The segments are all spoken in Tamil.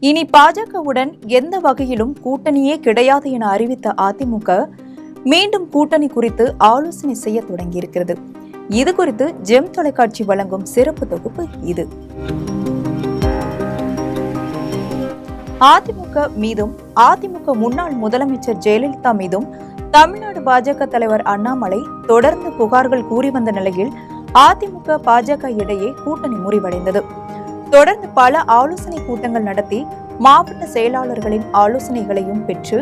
இனி பாஜகவுடன் எந்த வகையிலும் கூட்டணியே கிடையாது என அறிவித்த அதிமுக மீண்டும் கூட்டணி குறித்து ஆலோசனை செய்ய தொடங்கியிருக்கிறது. இது குறித்து ஜெம் தொலைக்காட்சி வழங்கும் சிறப்பு தொகுப்பு இது. அதிமுக மீதும் அதிமுக முன்னாள் முதலமைச்சர் ஜெயலலிதா மீதும் தமிழ்நாடு பாஜக தலைவர் அண்ணாமலை தொடர்ந்து புகார்கள் கூறி வந்த நிலையில் அதிமுக பாஜக இடையே கூட்டணி முறிவடைந்தது. தொடர்ந்து பல ஆலோசனை கூட்டங்கள் நடத்தி மாவட்ட செயலாளர்களின் ஆலோசனைகளையும் பெற்று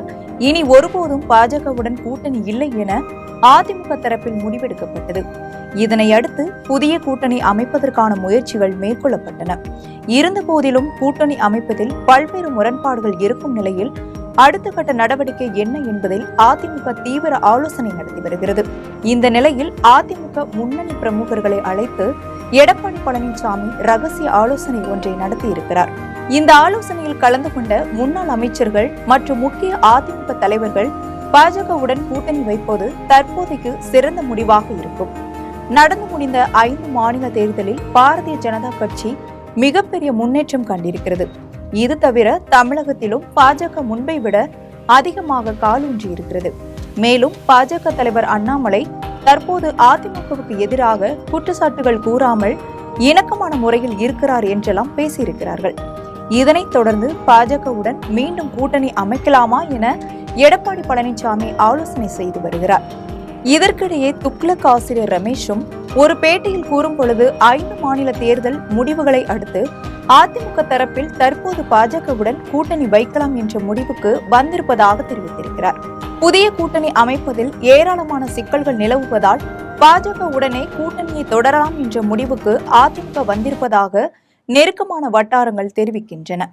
இனி ஒருபோதும் பாஜகவுடன் கூட்டணி இல்லை என அதிமுக தரப்பில் முடிவெடுக்கப்பட்டது. இதனை அடுத்து புதிய கூட்டணி அமைப்பதற்கான முயற்சிகள் மேற்கொள்ளப்பட்டன. இருந்தபோதிலும் கூட்டணி அமைப்பதில் பல்வேறு முரண்பாடுகள் இருக்கும் நிலையில் அடுத்த கட்ட நடவடிக்கை என்ன என்பதில் அதிமுக தீவிர ஆலோசனை நடத்தி வருகிறது. இந்த நிலையில் அதிமுக முன்னணி பிரமுகர்களை அழைத்து எடப்பாடி பழனிசாமி ரகசிய ஆலோசனை ஒன்றை நடத்தியிருக்கிறார். இந்த ஆலோசனையில் கலந்து கொண்ட முன்னாள் அமைச்சர்கள் மற்றும் முக்கிய அதிமுக தலைவர்கள் பாஜகவுடன் கூட்டணி வைப்பது தற்போதைக்கு சிறந்த முடிவாக இருக்கும். நடந்து முடிந்த 5 மாநில தேர்தலில் பாரதிய ஜனதா கட்சி மிகப்பெரிய முன்னேற்றம் கண்டிருக்கிறது. இது தவிர தமிழகத்திலும் பாஜக முன்பை விட அதிகமாக காலூன்றி இருக்கிறது. மேலும் பாஜக தலைவர் அண்ணாமலை தற்போது அதிமுகவுக்கு எதிராக குற்றச்சாட்டுகள் கூறாமல் இணக்கமான முறையில் இருக்கிறார் என்றெல்லாம் பேசியிருக்கிறார்கள். இதனைத் தொடர்ந்து பாஜகவுடன் மீண்டும் கூட்டணி அமைக்கலாமா என எடப்பாடி பழனிசாமி ஆலோசனை செய்து வருகிறார். இதற்கிடையே துக்ளக் ஆசிரியர் ரமேஷும் ஒரு பேட்டியில் கூறும் பொழுது 5 மாநில தேர்தல் முடிவுகளை அடுத்து அதிமுக தரப்பில் தற்போது பாஜகவுடன் கூட்டணி வைக்கலாம் என்ற முடிவுக்கு வந்திருப்பதாக தெரிவித்திருக்கிறார். புதிய கூட்டணி அமைப்பதில் ஏராளமான சிக்கல்கள் நிலவுவதால் பாஜக உடனே கூட்டணியை தொடரலாம் என்ற முடிவுக்கு அதிமுக வந்திருப்பதாக நெருக்கமான வட்டாரங்கள் தெரிவிக்கின்றன.